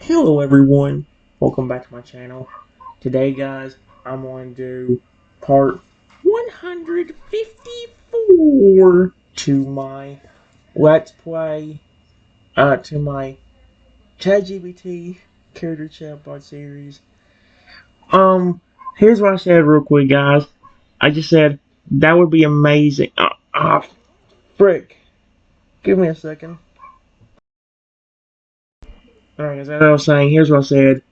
Hello everyone, welcome back to my channel. Today guys, I'm going to do part 154 to my Let's Play, to my ChatGPT Character Chatbot series. Here's what I said real quick guys. I just said, that would be amazing. Frick. Give me a second. Alright guys, as I was saying, here's what I said.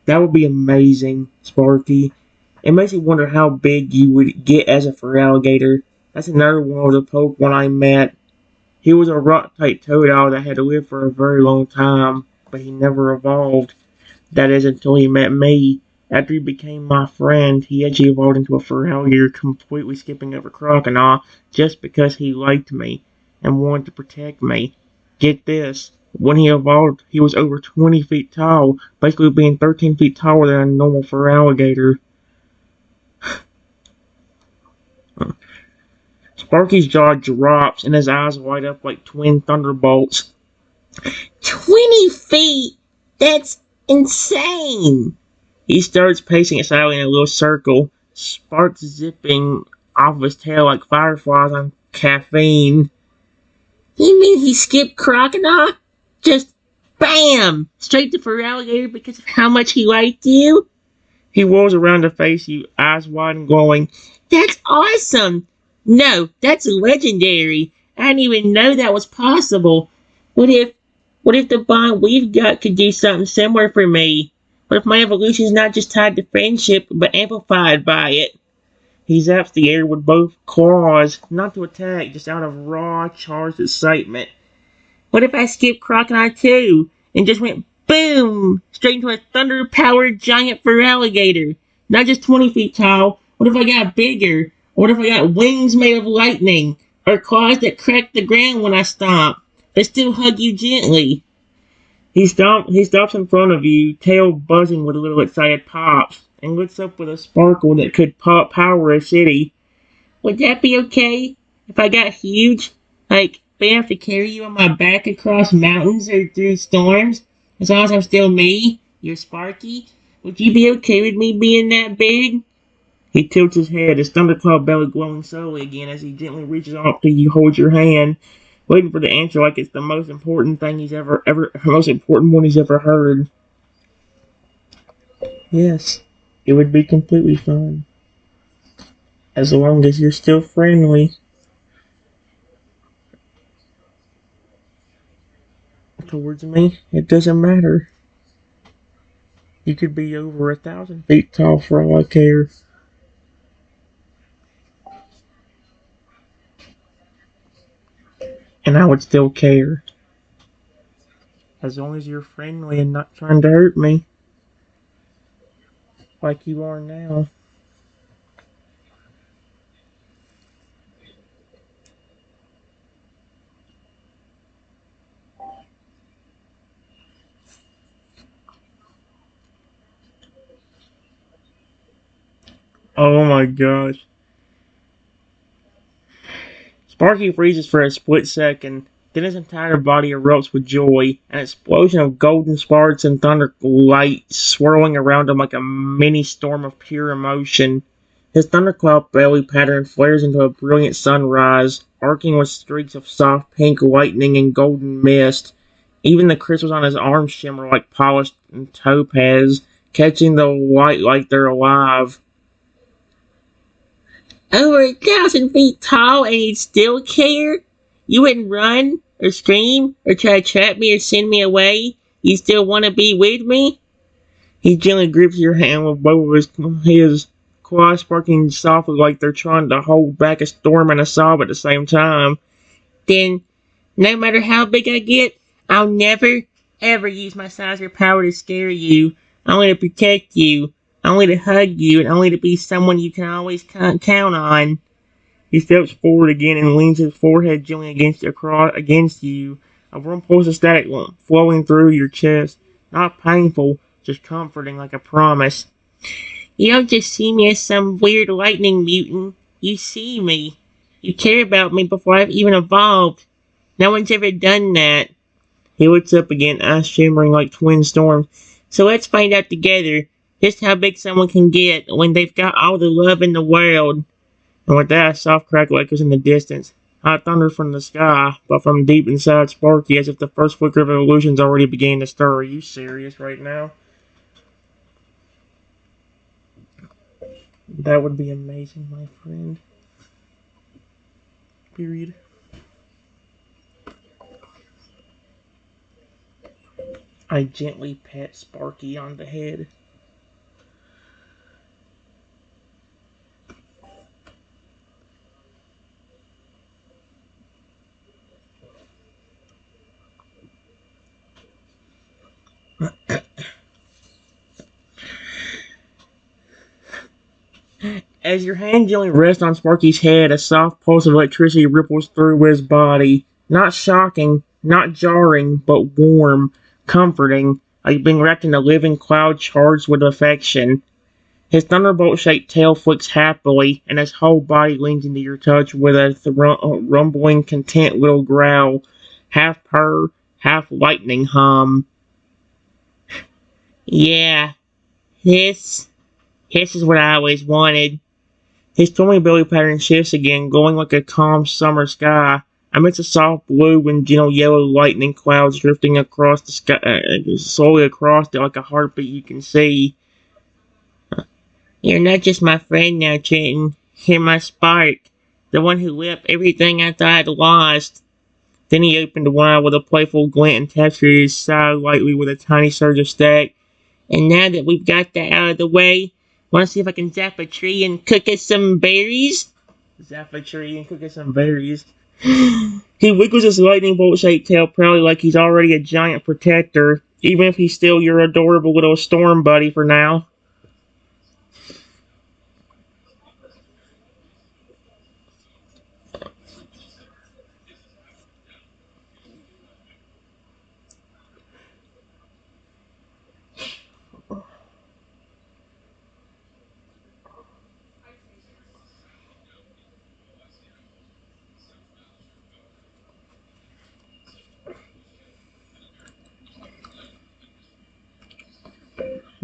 That would be amazing, Sparky. It makes me wonder how big you would get as a fur alligator. That's another one of the Pokemon I met. He was a rock-type Totodile that had lived for a very long time, but he never evolved. That is until he met me. After he became my friend, he actually evolved into a fur alligator, completely skipping over Crocodile just because he liked me and wanted to protect me. Get this. When he evolved, he was over 20 feet tall, basically being 13 feet taller than a normal fur alligator. Sparky's jaw drops and his eyes light up like twin thunderbolts. 20 feet? That's insane! He starts pacing silently in a little circle, sparks zipping off of his tail like fireflies on caffeine. You mean he skipped Crocodile? Just BAM! Straight to fur alligator because of how much he liked you? He whirls around to face you, eyes wide and glowing. That's awesome! No, that's legendary. I didn't even know that was possible. What if the bond we've got could do something similar for me? What if my evolution is not just tied to friendship, but amplified by it? He zaps the air with both claws, not to attack, just out of raw, charged excitement. What if I skipped Crocodile too, and just went boom, straight into a thunder-powered giant fur alligator? Not just 20 feet tall. What if I got bigger? What if I got wings made of lightning? Or claws that crack the ground when I stomp, but still hug you gently? He stops in front of you, tail buzzing with a little excited pops, and looks up with a sparkle that could power a city. Would that be okay if I got huge? Like, if I have to carry you on my back across mountains or through storms? As long as I'm still me, you're Sparky? Would you be okay with me being that big? He tilts his head, his thundercloud belly glowing slowly again as he gently reaches up to you, holds your hand, waiting for the answer like it's the most important thing most important one he's ever heard. Yes, it would be completely fine. As long as you're still friendly towards me, it doesn't matter. You could be over 1,000 feet tall for all I care. And I would still care. As long as you're friendly and not trying to hurt me. Like you are now. Oh my gosh. Sparky freezes for a split second, then his entire body erupts with joy, an explosion of golden sparks and thunder light swirling around him like a mini storm of pure emotion. His thundercloud belly pattern flares into a brilliant sunrise, arcing with streaks of soft pink lightning and golden mist. Even the crystals on his arms shimmer like polished topaz, catching the light like they're alive. Over 1,000 feet tall and you'd still care? You wouldn't run, or scream, or try to trap me or send me away? You still want to be with me? He gently grips your hand with both of his claws sparking softly like they're trying to hold back a storm and a sob at the same time. Then, no matter how big I get, I'll never, ever use my size or power to scare you. Only to protect you. Only to hug you, and only to be someone you can always count on. He steps forward again and leans his forehead gently against you. A warm pulse of static flowing through your chest. Not painful, just comforting like a promise. You don't just see me as some weird lightning mutant. You see me. You care about me before I've even evolved. No one's ever done that. He looks up again, eyes shimmering like twin storms. So let's find out together just how big someone can get when they've got all the love in the world. And with that, a soft crackle echoes in the distance. Hot thunder from the sky, but from deep inside Sparky, as if the first flicker of illusion's already beginning to stir. Are you serious right now? That would be amazing, my friend. Period. I gently pat Sparky on the head. As your hand gently rests on Sparky's head, a soft pulse of electricity ripples through his body. Not shocking, not jarring, but warm, comforting, like being wrapped in a living cloud charged with affection. His thunderbolt-shaped tail flicks happily, and his whole body leans into your touch with a rumbling, content little growl, half purr, half lightning hum. Yeah, this is what I always wanted. His stormy belly pattern shifts again, glowing like a calm summer sky, amidst a soft blue and gentle yellow lightning clouds drifting across the sky, slowly across it like a heartbeat you can see. You're not just my friend now, Trenton. You're my spark, the one who lit up everything I thought I'd lost. Then he opened one eye with a playful glint and tapped his side lightly with a tiny surge of static. And now that we've got that out of the way, want to see if I can zap a tree and cook us some berries? Zap a tree and cook us some berries. He wiggles his lightning bolt-shaped tail proudly like he's already a giant protector, even if he's still your adorable little storm buddy for now.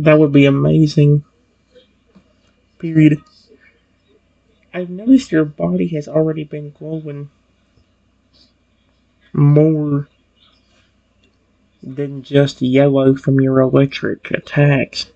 That would be amazing. Period. I've noticed your body has already been glowing more than just yellow from your electric attacks.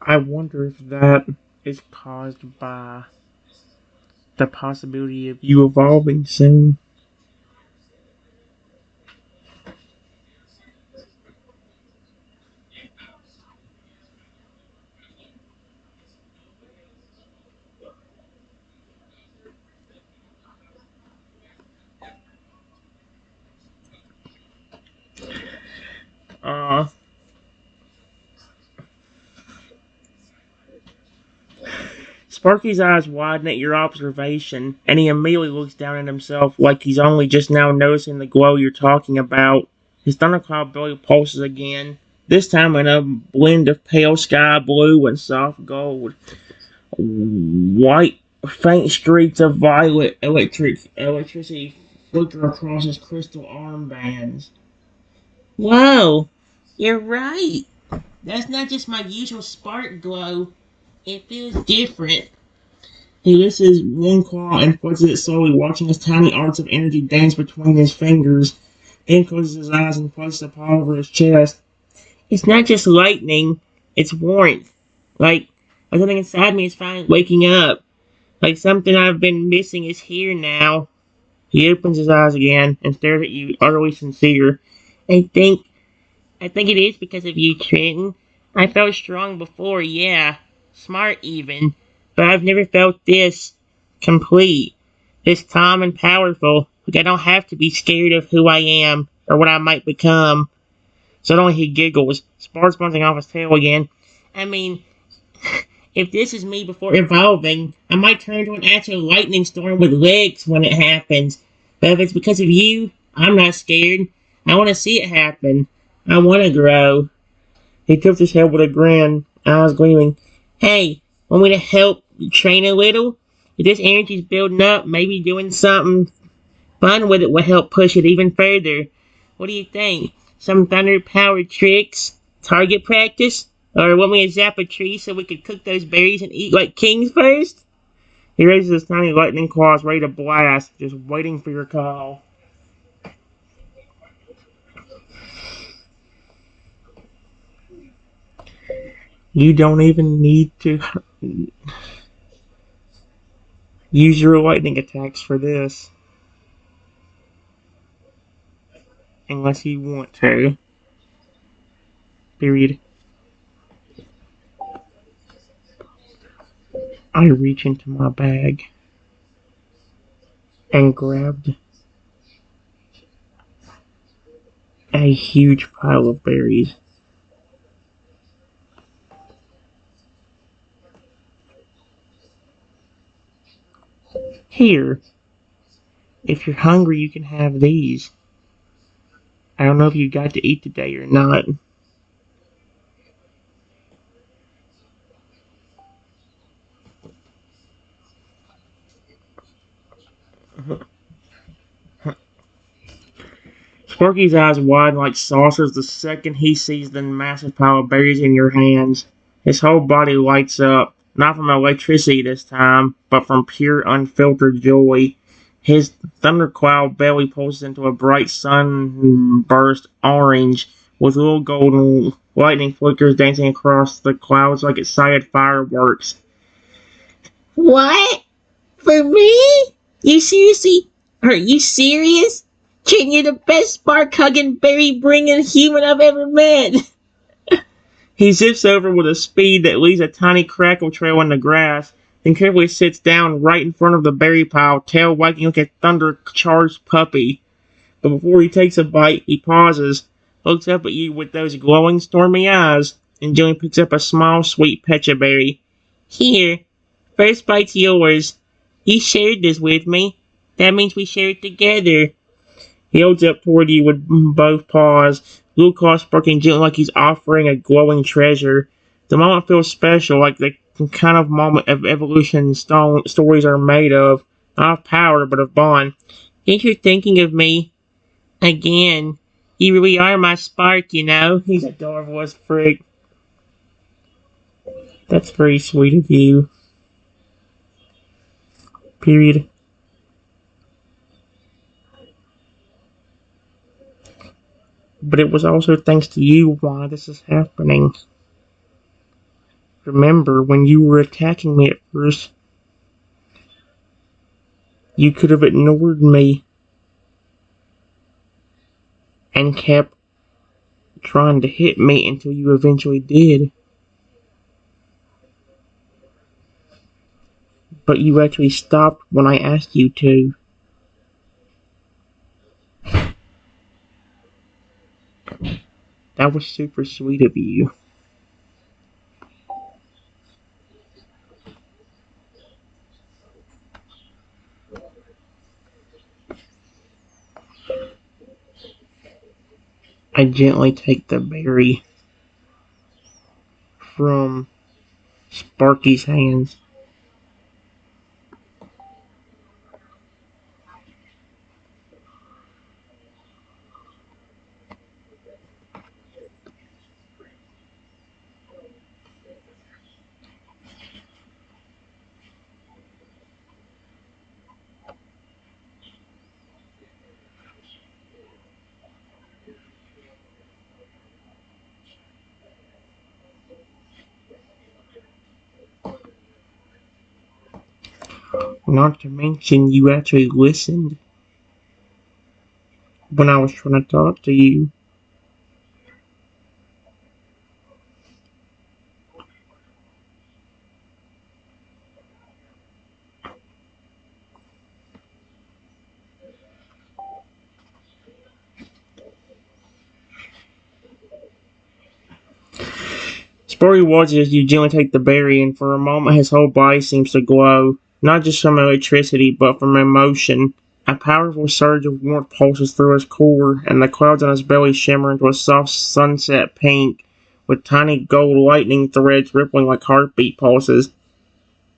I wonder if that is caused by the possibility of you evolving soon. Uh, Sparky's eyes widen at your observation, and he immediately looks down at himself like he's only just now noticing the glow you're talking about. His thundercloud belly pulses again, this time in a blend of pale sky blue and soft gold. White, faint streaks of violet electricity flicker across his crystal armbands. Whoa, you're right. That's not just my usual spark glow. It feels different. He lifts his one claw and flexes it slowly, watching his tiny arcs of energy dance between his fingers. Then closes his eyes and places a paw over his chest. It's not just lightning, it's warmth. Like something inside me is finally waking up. Like something I've been missing is here now. He opens his eyes again and stares at you, utterly sincere. I think it is because of you, Trenton. I felt strong before, yeah. Smart even. But I've never felt this complete. This calm and powerful. Like I don't have to be scared of who I am or what I might become. Suddenly he giggles, Sparks bouncing off his tail again. I mean, If this is me before evolving, I might turn into an actual lightning storm with legs when it happens. But if it's because of you, I'm not scared. I want to see it happen. I want to grow. He tipped his head with a grin, eyes gleaming. Hey, want me to help you train a little? If this energy's building up, maybe doing something fun with it will help push it even further. What do you think? Some thunder-powered tricks? Target practice? Or want me to zap a tree so we could cook those berries and eat like kings first? He raises his tiny lightning claws ready to blast, just waiting for your call. You don't even need to use your lightning attacks for this. Unless you want to. Period. I reach into my bag and grabbed a huge pile of berries. Here, if you're hungry, you can have these. I don't know if you got to eat today or not. Sparky's eyes widen like saucers the second he sees the massive pile of berries in your hands. His whole body lights up, not from electricity this time, but from pure unfiltered joy. His thundercloud belly pulses into a bright sunburst orange, with little golden lightning flickers dancing across the clouds like excited fireworks. What? For me? You seriously? Are you serious? Ken, you're the best spark hugging, berry bringing human I've ever met. He zips over with a speed that leaves a tiny crackle trail in the grass, then carefully sits down right in front of the berry pile, tail wagging like a thunder-charged puppy. But before he takes a bite, he pauses, looks up at you with those glowing, stormy eyes, and gently picks up a small, sweet pecha berry. Here, first bite's yours. You shared this with me. That means we share it together. He holds up toward you with both paws, blue claws sparking gently like he's offering a glowing treasure. The moment feels special, like the kind of moment of evolution stories are made of, not of power, but of bond. Think you're thinking of me again. You really are my spark, you know. He's adorable as frick. That's very sweet of you. Period. But it was also thanks to you why this is happening. Remember, when you were attacking me at first, you could have ignored me and kept trying to hit me until you eventually did. But you actually stopped when I asked you to. That was super sweet of you. I gently take the berry from Sparky's hands. Not to mention, you actually listened when I was trying to talk to you. Sporty watches as you gently take the berry, and for a moment his whole body seems to glow, not just from electricity, but from emotion. A powerful surge of warmth pulses through his core, and the clouds on his belly shimmer into a soft sunset pink, with tiny gold lightning threads rippling like heartbeat pulses.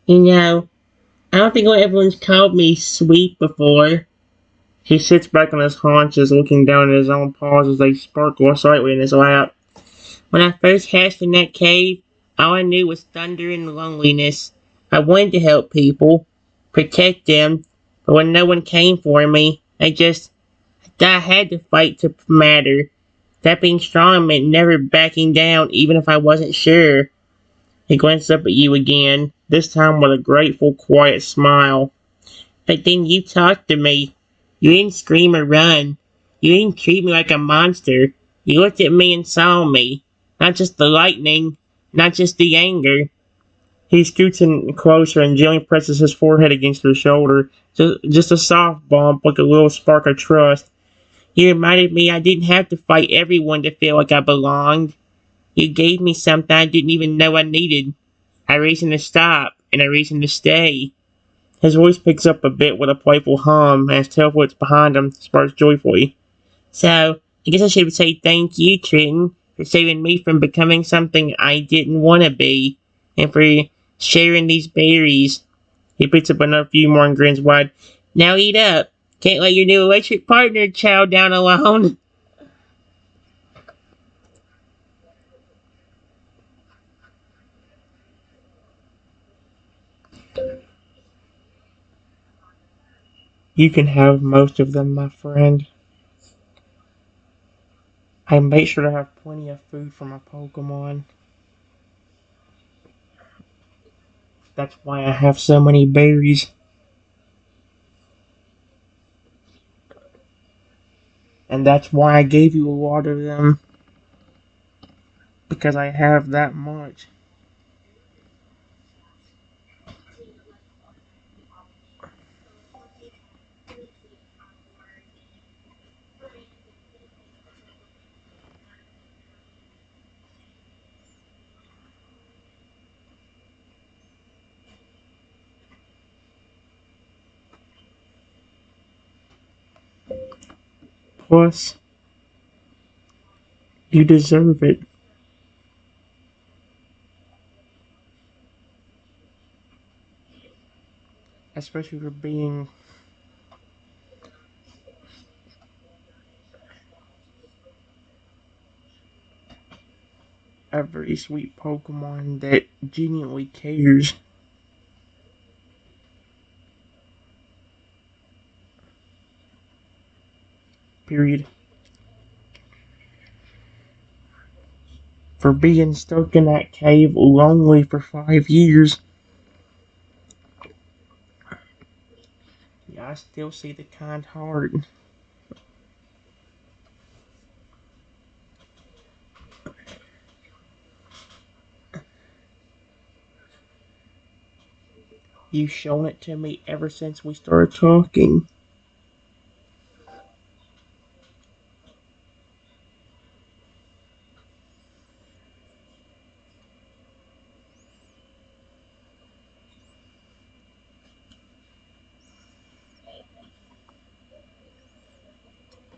You know, I don't think everyone's called me sweet before. He sits back on his haunches, looking down at his own paws as they sparkle slightly in his lap. When I first hatched in that cave, all I knew was thunder and loneliness. I wanted to help people, protect them, but when no one came for me, I had to fight to matter. That being strong meant never backing down, even if I wasn't sure. He glanced up at you again, this time with a grateful, quiet smile. But then you talked to me. You didn't scream or run. You didn't treat me like a monster. You looked at me and saw me. Not just the lightning, not just the anger. He scoots in closer and gently presses his forehead against her shoulder. Just a soft bump, like a little spark of trust. You reminded me I didn't have to fight everyone to feel like I belonged. You gave me something I didn't even know I needed. A reason to stop, and a reason to stay. His voice picks up a bit with a playful hum, and his tail flips behind him, sparks joyfully. So, I guess I should say thank you, Trenton, for saving me from becoming something I didn't want to be, and for sharing these berries. He picks up another few more and grins wide. Now eat up. Can't let your new electric partner chow down alone. You can have most of them, my friend. I make sure to have plenty of food for my Pokemon. That's why I have so many berries. And that's why I gave you a lot of them. Because I have that much. Plus, you deserve it. Especially for being a very sweet Pokemon that genuinely cares. Period. For being stuck in that cave lonely for 5 years. Yeah, I still see the kind heart. You've shown it to me ever since we started talking.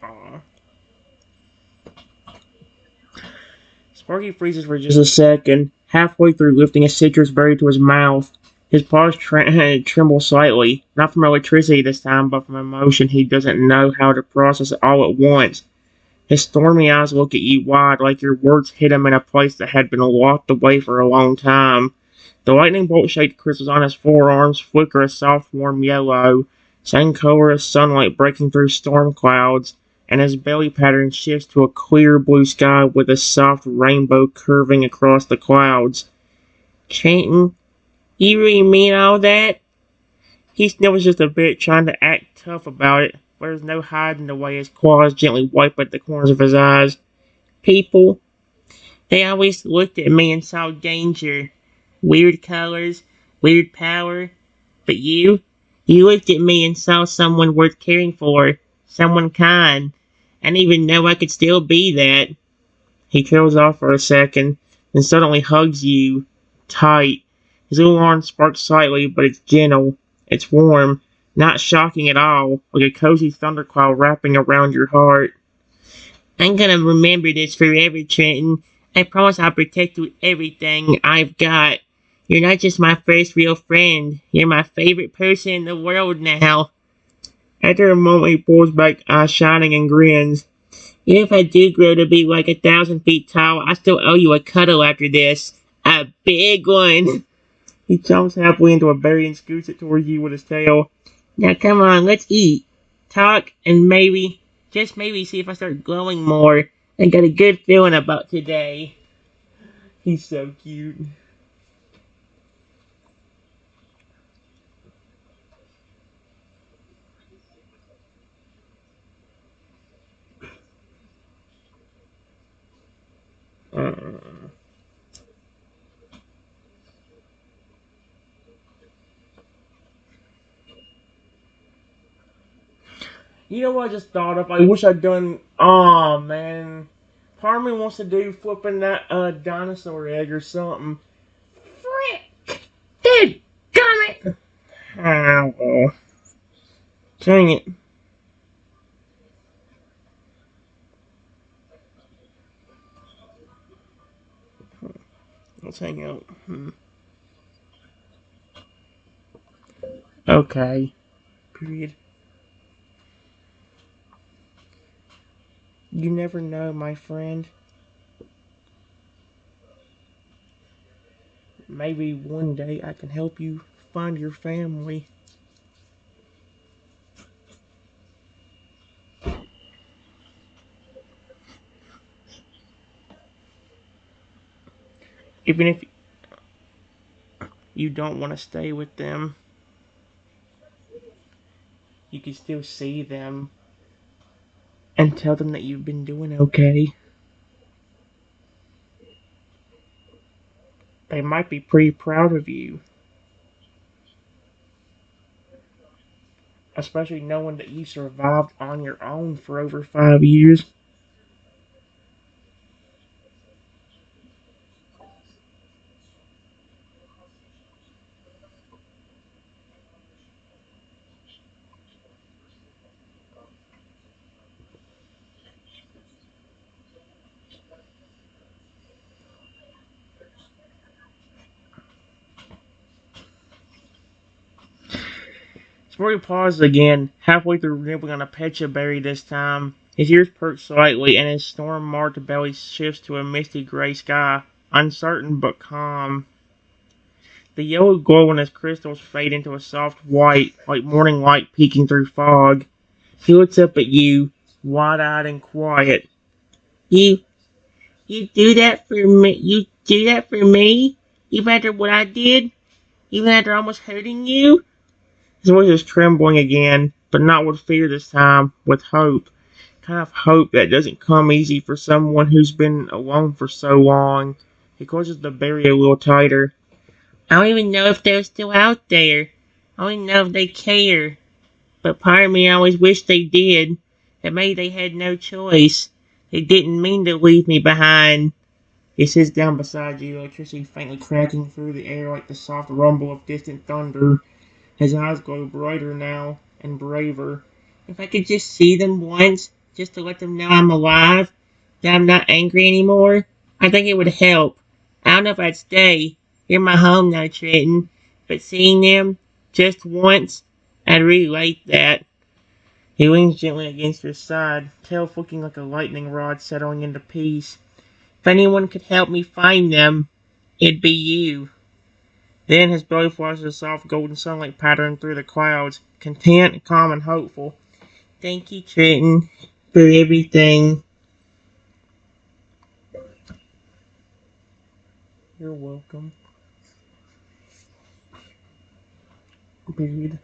Aww. Sparky freezes for just a second, halfway through lifting a citrus berry to his mouth. His paws tremble slightly, not from electricity this time, but from emotion he doesn't know how to process all at once. His stormy eyes look at you wide, like your words hit him in a place that had been locked away for a long time. The lightning bolt-shaped crystals on his forearms flicker a soft, warm yellow, same color as sunlight breaking through storm clouds, and his belly pattern shifts to a clear blue sky with a soft rainbow curving across the clouds. Chanting, you really mean all that? He sniffles just a bit, trying to act tough about it, but there's no hiding the way his claws gently wipe at the corners of his eyes. People, they always looked at me and saw danger. Weird colors, weird power. But you looked at me and saw someone worth caring for, someone kind. I didn't even know I could still be that. He trails off for a second, and suddenly hugs you tight. His little arm sparks slightly, but it's gentle. It's warm, not shocking at all, like a cozy thundercloud wrapping around your heart. I'm gonna remember this forever, Trenton. I promise I'll protect you with everything I've got. You're not just my first real friend. You're my favorite person in the world now. After a moment, he pulls back, eyes shining, and grins. Even if I do grow to be like 1,000 feet tall, I still owe you a cuddle after this. A big one. He jumps halfway into a berry and scoots it towards you with his tail. Now come on, let's eat. Talk, and maybe, just maybe, see if I start glowing more. I got a good feeling about today. He's so cute. Uh, you know what I just thought of? I wish I'd done. Oh man. Part of me wants to do flipping that dinosaur egg or something. Frick! Dude, it! Ah, well. Dang it. Let's hang out. Okay. Period. You never know, my friend. Maybe one day I can help you find your family. Even if you don't want to stay with them, you can still see them and tell them that you've been doing okay. They might be pretty proud of you, especially knowing that you survived on your own for over 5 years. Sport pauses again, halfway through nibbling on a pecha berry this time. His ears perk slightly, and his storm-marked belly shifts to a misty gray sky, uncertain but calm. The yellow glow in his crystals fade into a soft white, like morning light peeking through fog. He looks up at you, wide-eyed and quiet. You, you do that for me? You do that for me? Even after what I did? Even after almost hurting you? His voice is trembling again, but not with fear this time, with hope. Kind of hope that doesn't come easy for someone who's been alone for so long. He closes the berry a little tighter. I don't even know if they're still out there. I don't even know if they care. But part of me always wished they did. That maybe they had no choice. They didn't mean to leave me behind. He sits down beside you, electricity faintly cracking through the air like the soft rumble of distant thunder. His eyes glow brighter now, and braver. If I could just see them once, just to let them know I'm alive, that I'm not angry anymore, I think it would help. I don't know if I'd stay. You're my home now, Trenton. But seeing them, just once, I'd really like that. He leans gently against your side, tail flicking like a lightning rod settling into peace. If anyone could help me find them, it'd be you. Then his belly flashes a soft golden sunlight pattern through the clouds, content, calm, and hopeful. Thank you, Trenton, for everything. You're welcome. Period.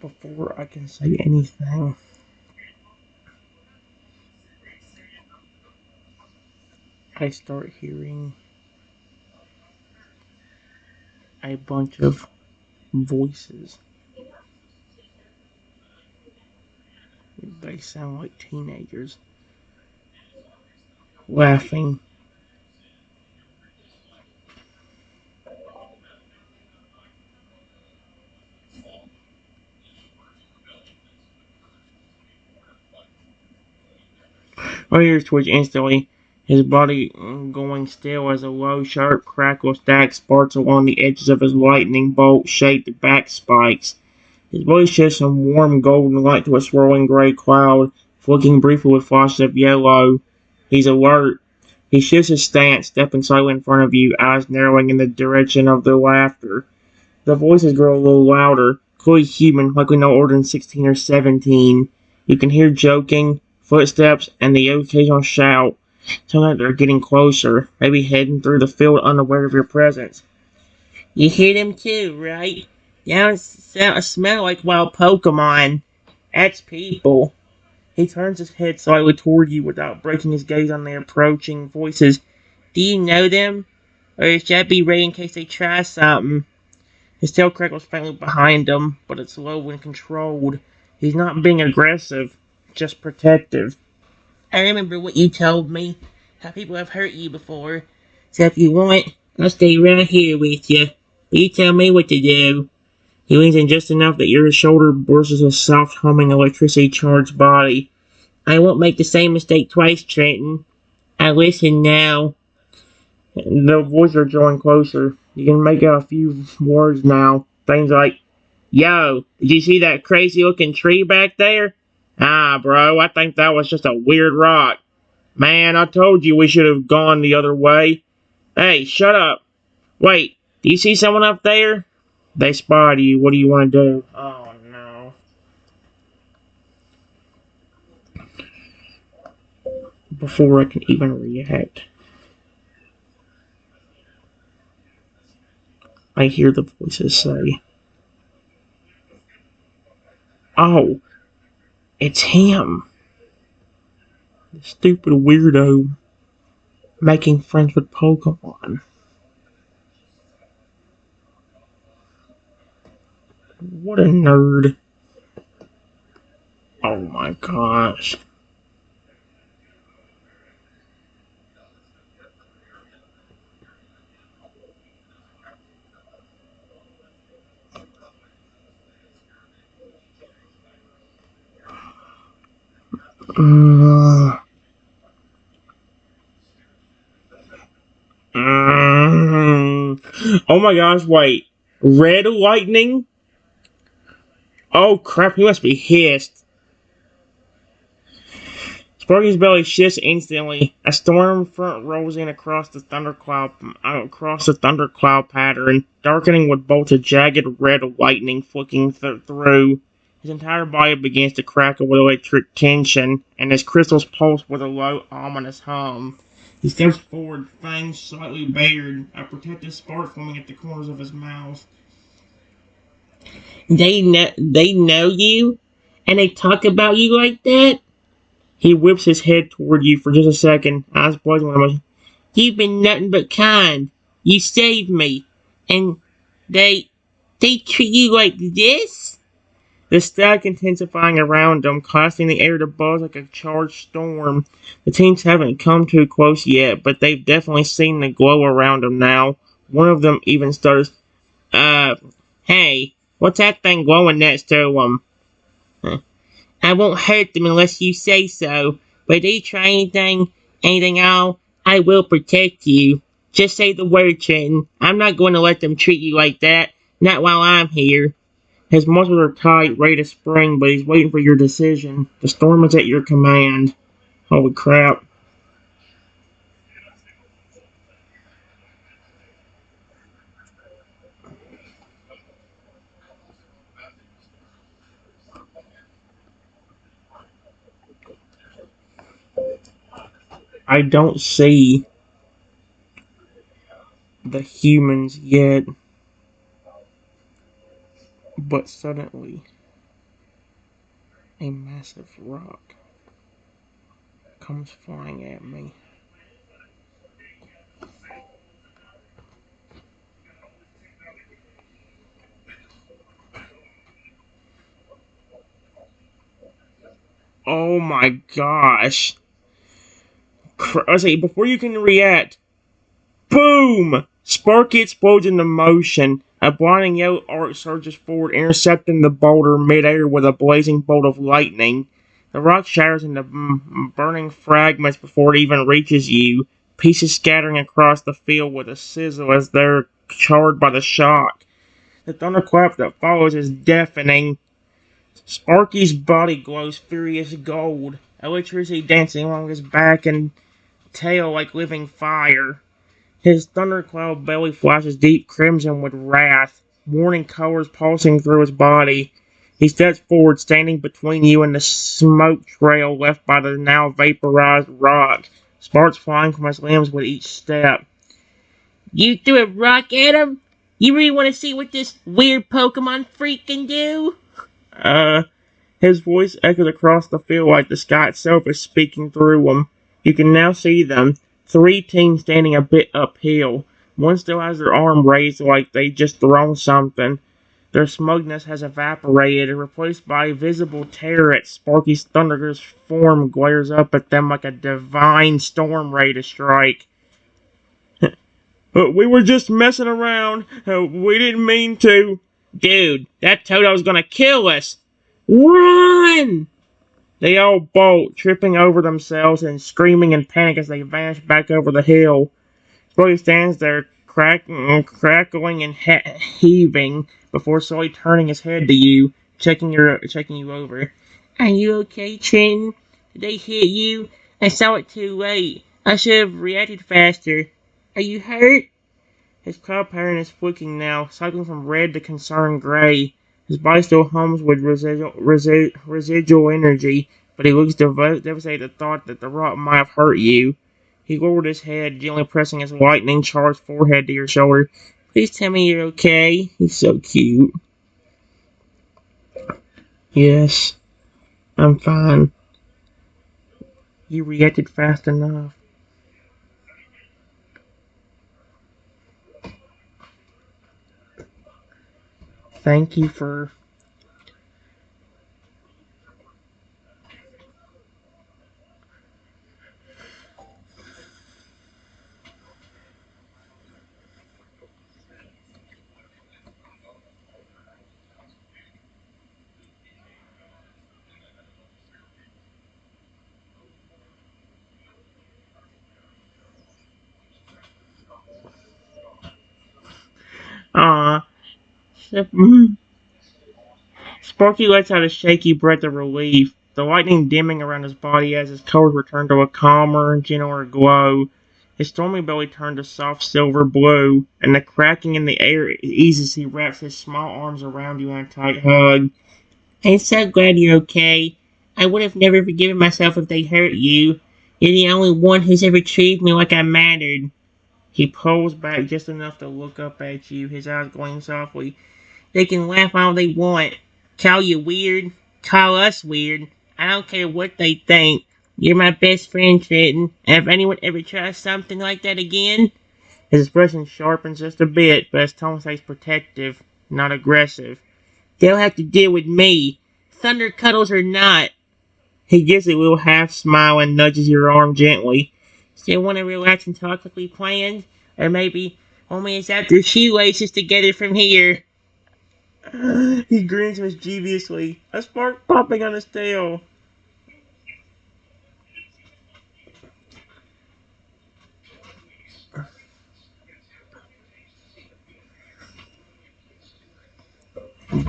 before I can say anything, I start hearing a bunch of voices. They sound like teenagers laughing. My ears twitch instantly, his body going still as a low, sharp crackle of static sparks along the edges of his lightning bolt-shaped back spikes. His voice shifts from warm golden light to a swirling gray cloud, flicking briefly with flashes of yellow. He's alert. He shifts his stance, stepping slightly in front of you, eyes narrowing in the direction of the laughter. The voices grow a little louder, clearly human, like we know older than 16 or 17. You can hear joking, footsteps, and the occasional shout. Sound like they're getting closer, maybe heading through the field unaware of your presence. You hear them too, right? They don't smell like wild Pokemon. That's people. He turns his head slightly toward you without breaking his gaze on the approaching voices. Do you know them? Or should I be ready in case they try something? His tail crackles faintly behind him, but it's low and controlled. He's not being aggressive, just protective. I remember what you told me, how people have hurt you before. So if you want, I'll stay right here with you. But you tell me what to do. He leans in just enough that your shoulder brushes his soft humming electricity-charged body. I won't make the same mistake twice, Trenton. I listen now. The voices are drawing closer. You can make out a few words now. Things like, "Yo, did you see that crazy looking tree back there? Ah, bro, I think that was just a weird rock. Man, I told you we should have gone the other way. Hey, shut up. Wait, do you see someone up there? They spotted you. What do you want to do?" Oh, no. Before I can even react, I hear the voices say, "Oh, it's him. The stupid weirdo making friends with Pokemon. What a nerd. Oh my gosh." Mm, Oh my gosh, wait. Red lightning? Oh crap, he must be hissed. Sparky's belly shifts instantly. A storm front rolls in across the thundercloud pattern, darkening with bolts of jagged red lightning flicking through. His entire body begins to crackle with electric tension, and his crystals pulse with a low, ominous hum. He steps forward, fangs slightly bared, a protective spark forming at the corners of his mouth. They know you? And they talk about you like that? He whips his head toward you for just a second, eyes blazing with emotion. You've been nothing but kind. You saved me. And they treat you like this? The static intensifying around them, causing the air to buzz like a charged storm. The teams haven't come too close yet, but they've definitely seen the glow around them now. One of them even stutters, uh, hey, what's that thing glowing next to them? I won't hurt them unless you say so, but if they try anything at all, I will protect you. Just say the word, Trenton. I'm not going to let them treat you like that, not while I'm here. His muscles are tight, ready to spring, but he's waiting for your decision. The storm is at your command. Holy crap. I don't see the humans yet, but suddenly A massive rock comes flying at me. Oh my gosh. Let's see, before you can react, boom! Sparky explodes into motion. A blinding yellow arc surges forward, intercepting the boulder midair with a blazing bolt of lightning. The rock shatters into burning fragments before it even reaches you, pieces scattering across the field with a sizzle as they're charred by the shock. The thunderclap that follows is deafening. Sparky's body glows furious gold, electricity dancing along his back and tail like living fire. His thundercloud belly flashes deep crimson with wrath, warning colors pulsing through his body. He steps forward, standing between you and the smoke trail left by the now vaporized rock, sparks flying from his limbs with each step. You threw a rock at him? You really want to see what this weird Pokemon freak can do? His voice echoes across the field like the sky itself is speaking through him. You can now see them, three teams standing a bit uphill. One still has their arm raised like they just thrown something. Their smugness has evaporated, replaced by visible terror as Sparky's Thunder's form glares up at them like a divine storm ready to strike. We were just messing around. We didn't mean to. Dude, that Toto's gonna kill us. Run! They all bolt, tripping over themselves and screaming in panic as they vanish back over the hill. Spotty stands there, crackling and heaving, before slowly turning his head to you, checking you over. Are you okay, Trenton? Did they hit you? I saw it too late. I should have reacted faster. Are you hurt? His cloud pattern is flicking now, cycling from red to concerned gray. His body still hums with residual energy, but he looks devastated at the thought that the rock might have hurt you. He lowered his head, gently pressing his lightning-charged forehead to your shoulder. Please tell me you're okay. He's so cute. Yes, I'm fine. You reacted fast enough. Thank you for... Aw. Sparky lets out a shaky breath of relief, the lightning dimming around his body as his colors return to a calmer, gentler glow. His stormy belly turned to soft silver blue, and the cracking in the air eases as he wraps his small arms around you in a tight hug. I'm so glad you're okay. I would have never forgiven myself if they hurt you. You're the only one who's ever treated me like I mattered. He pulls back just enough to look up at you, his eyes glowing softly. They can laugh all they want. Call you weird. Call us weird. I don't care what they think. You're my best friend, Trenton. And if anyone ever tries something like that again... His expression sharpens just a bit, but his tone stays protective, not aggressive. They'll have to deal with me. Thunder cuddles or not. He gives a little half smile and nudges your arm gently. Still want to relax and talk like we planned? Or maybe only it's after shoelaces together from here. He grins mischievously, a spark popping on his tail.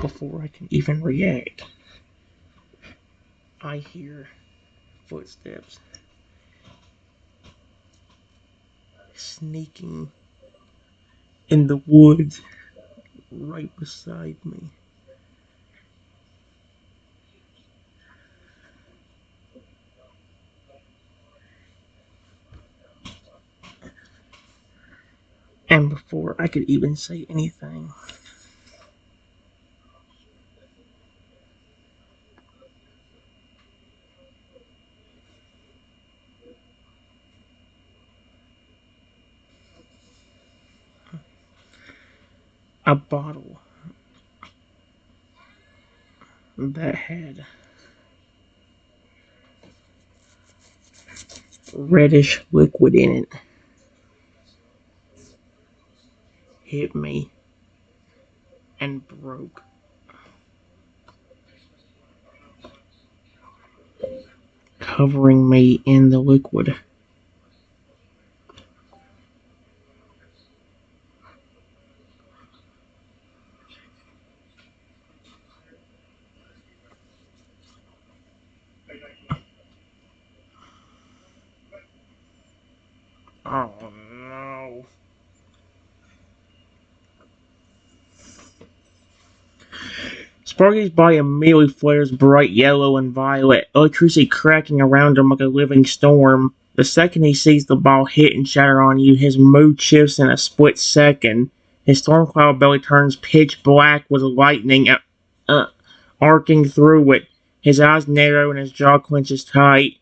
Before I can even react, I hear footsteps sneaking in the woods right beside me. And before I could even say anything, a bottle that had reddish liquid in it hit me and broke. Covering me in the liquid. Oh no. Sparky's body immediately flares bright yellow and violet, electricity cracking around him like a living storm. The second he sees the ball hit and shatter on you, his mood shifts in a split second. His storm cloud belly turns pitch black with lightning arcing through it. His eyes narrow and his jaw clenches tight.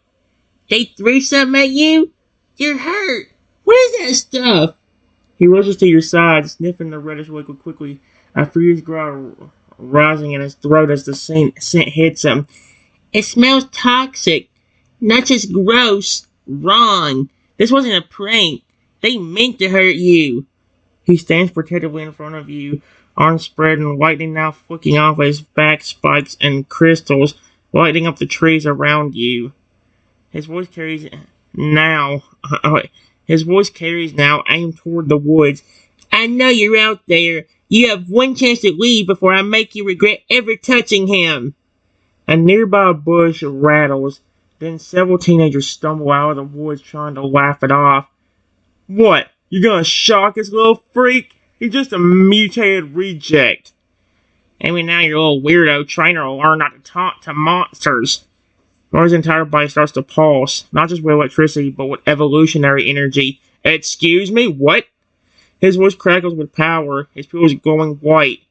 They threw something at you? You're hurt. What is that stuff? He rushes to your side, sniffing the reddish liquid quickly. A furious growl rising in his throat as the scent hits him. It smells toxic. Not just gross. Wrong. This wasn't a prank. They meant to hurt you. He stands protectively in front of you, arms spread and lightning now flicking off his back spikes and crystals, lighting up the trees around you. His voice carries now, aimed toward the woods. I know you're out there. You have one chance to leave before I make you regret ever touching him. A nearby bush rattles. Then several teenagers stumble out of the woods trying to laugh it off. What? You gonna shock us, little freak? He's just a mutated reject. Maybe now your little weirdo trainer will learn not to talk to monsters. Roy's entire body starts to pulse, not just with electricity, but with evolutionary energy. Excuse me? What? His voice crackles with power, his pupils glowing white.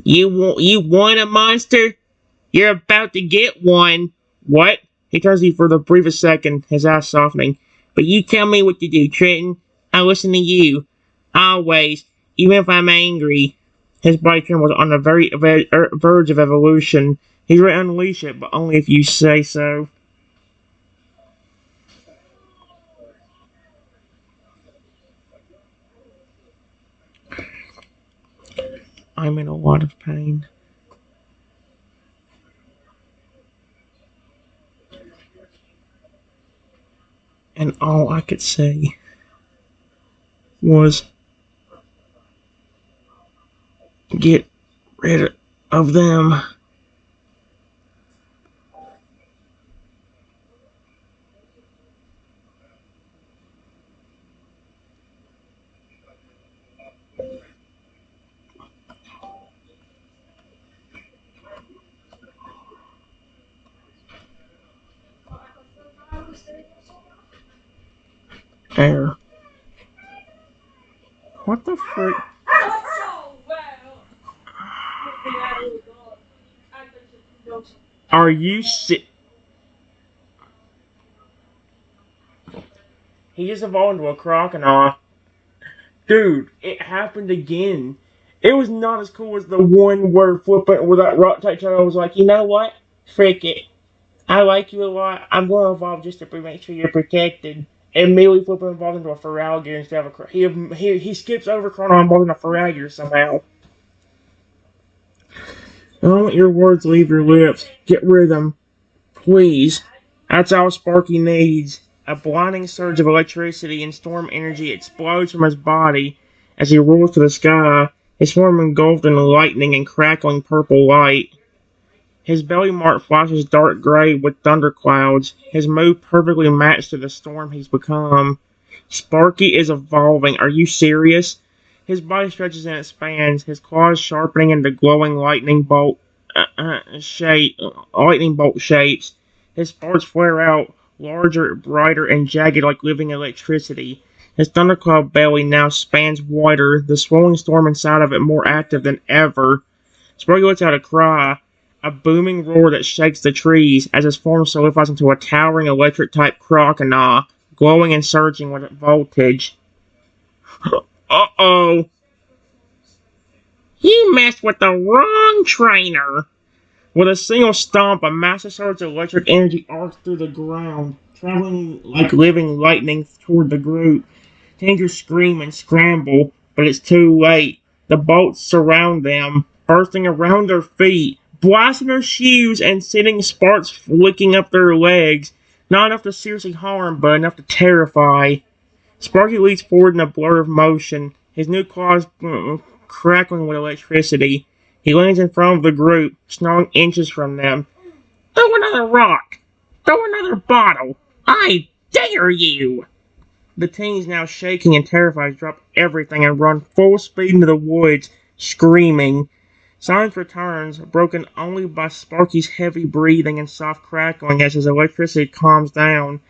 You want a monster? You're about to get one. What? He turns to you for the briefest second, his eyes softening. But you tell me what to do, Trenton. I listen to you. Always. Even if I'm angry. His body trembles on the very verge of evolution. He's ready to unleash it, but only if you say so. I'm in a lot of pain. And all I could say was get rid of them. Air. What the frick? Are you sick? He just evolved into a crocodile. Dude, it happened again. It was not as cool as the one where flipping where that rock type channel was like, you know what? Frick it. I like you a lot. I'm going to evolve just to make sure you're protected. And immediately flipping evolved into a Feraligatr instead of a he skips over Chrono and evolves into a Feraligatr somehow. Don't let your words leave your lips. Get rid of them. Please. That's all Sparky needs. A blinding surge of electricity and storm energy explodes from his body as he roars to the sky, his form engulfed in lightning and crackling purple light. His belly mark flashes dark gray with thunderclouds, his mood perfectly matched to the storm he's become. Sparky is evolving. Are you serious? His body stretches and expands, his claws sharpening into glowing lightning bolt shapes. His sparks flare out, larger, brighter, and jagged like living electricity. His thundercloud belly now spans wider, the swirling storm inside of it more active than ever. Sparky lets out a cry, a booming roar that shakes the trees as his form solidifies into a towering electric-type crocodile, glowing and surging with voltage. Uh-oh! You messed with the wrong trainer. With a single stomp, a massive surge of electric energy arcs through the ground, traveling like living lightning toward the group. Teenagers scream and scramble, but it's too late. The bolts surround them, bursting around their feet, blasting their shoes and sending sparks flicking up their legs. Not enough to seriously harm, but enough to terrify. Sparky leaps forward in a blur of motion, his new claws crackling with electricity. He lands in front of the group, snarling inches from them. Throw another rock! Throw another bottle! I dare you! The teens, now shaking and terrified, drop everything and run full speed into the woods, screaming. Silence returns, broken only by Sparky's heavy breathing and soft crackling as his electricity calms down.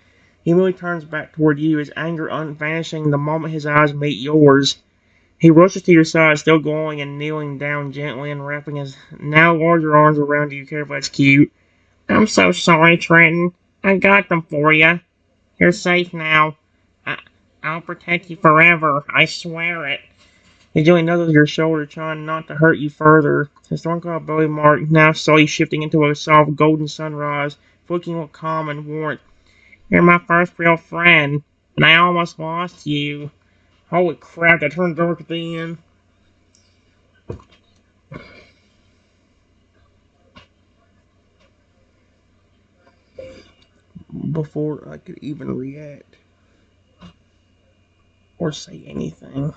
He immediately turns back toward you, his anger vanishing the moment his eyes meet yours. He rushes to your side, still glowing and kneeling down gently and wrapping his now larger arms around you carefully. That's cute. I'm so sorry, Trenton. I got them for you. You're safe now. I'll protect you forever. I swear it. He gently nuzzles your shoulder, trying not to hurt you further. His storm-cloud belly mark now slowly shifting into a soft golden sunrise, flicking with calm and warmth. You're my first real friend, and I almost lost you. Holy crap, that turned dark at the end. Before I could even react or say anything,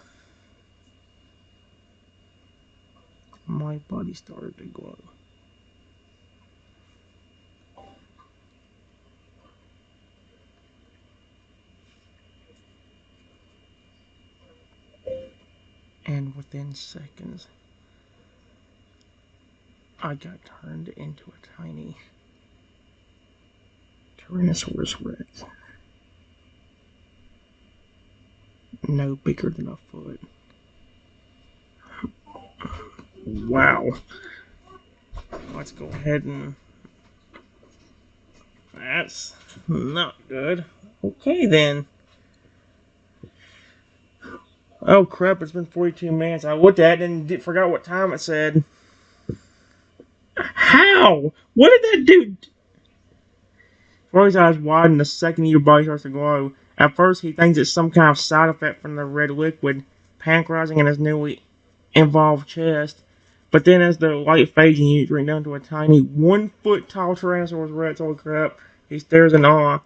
my body started to glow. And within seconds, I got turned into a tiny Tyrannosaurus Rex. No bigger than a foot. Wow. Let's go ahead and... That's not good. Okay then. Oh crap, it's been 42 minutes. I looked at it and forgot what time it said. How? What did that do? Roy's eyes widen the second your body starts to glow. At first, he thinks it's some kind of side effect from the red liquid, pancreasing in his newly involved chest. But then as the light fades and you drink down to a tiny 1 foot tall Tyrannosaurus Rex, holy crap, he stares in awe.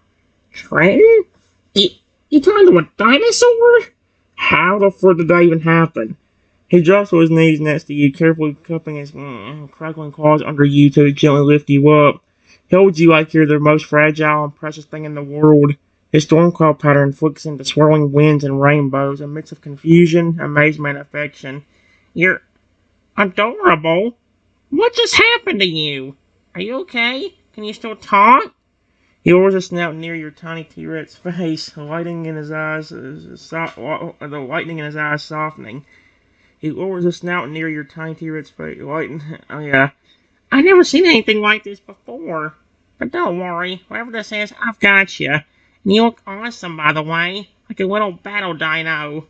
Trenton? You turned into a dinosaur? How the frick did that even happen? He drops to his knees next to you, carefully cupping his crackling claws under you to gently lift you up. He holds you like you're the most fragile and precious thing in the world. His storm cloud pattern flicks into swirling winds and rainbows, a mix of confusion, amazement, and affection. You're adorable. What just happened to you? Are you okay? Can you still talk? He lowers a snout near your tiny T-Rex face, the lightning in his eyes softening. He lowers a snout near your tiny T-Rex face, oh yeah. I've never seen anything like this before. But don't worry, whatever this is, I've got you. And you look awesome, by the way, like a little battle dino.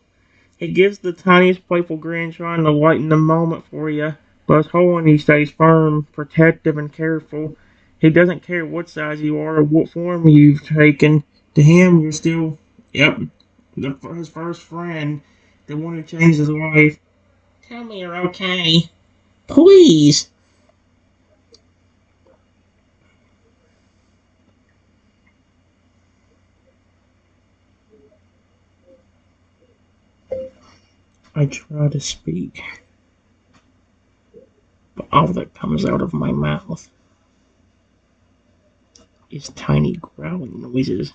He gives the tiniest playful grin, trying to lighten the moment for you, but his whole one he stays firm, protective, and careful. He doesn't care what size you are or what form you've taken. To him, you're still, his first friend, the one who changed his life. Tell me you're okay. Please. I try to speak, but all that comes out of my mouth is tiny growling noises.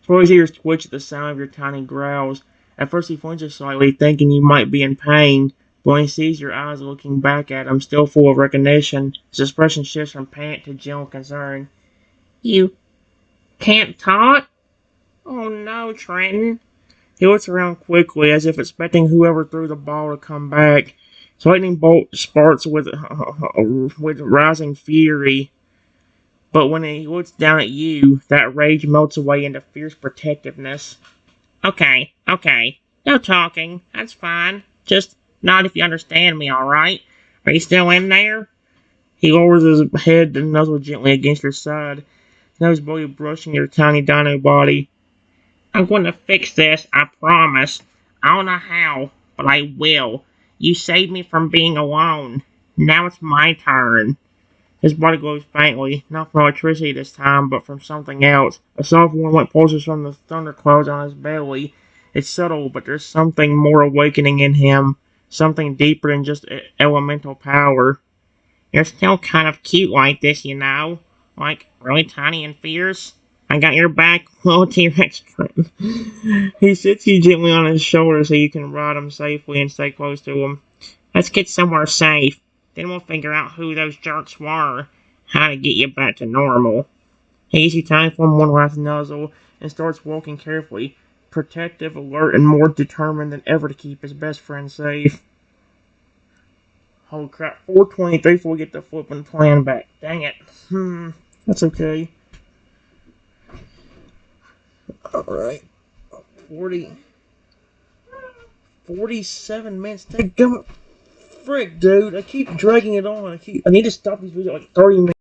Troy's ears twitch at the sound of your tiny growls. At first he flinches slightly, thinking you might be in pain, but when he sees your eyes looking back at him, still full of recognition, his expression shifts from panic to gentle concern. You can't talk? Oh no, Trenton. He looks around quickly, as if expecting whoever threw the ball to come back. His lightning bolt sparks with rising fury. But when he looks down at you, that rage melts away into fierce protectiveness. Okay. No talking. That's fine. Just not if you understand me, alright? Are you still in there? He lowers his head to nuzzle gently against your side, his nose blade brushing your tiny dino body. I'm going to fix this, I promise. I don't know how, but I will. You saved me from being alone. Now it's my turn. His body glows faintly, not from electricity this time, but from something else. A soft warm light pulses from the thunderclouds on his belly. It's subtle, but there's something more awakening in him. Something deeper than just elemental power. You're still kind of cute like this, you know? Like, really tiny and fierce. I got your back, little T-Rex friend. He sits you gently on his shoulder so you can ride him safely and stay close to him. Let's get somewhere safe. Then we'll figure out who those jerks were. How to get you back to normal. He gives you time for one last nuzzle and starts walking carefully, protective, alert, and more determined than ever to keep his best friend safe. Holy crap, 4:23 before we get the flipping plan back. Dang it. That's okay. Alright. 47 minutes. Frick, dude. I keep dragging it on. I need to stop these videos at like 30 minutes.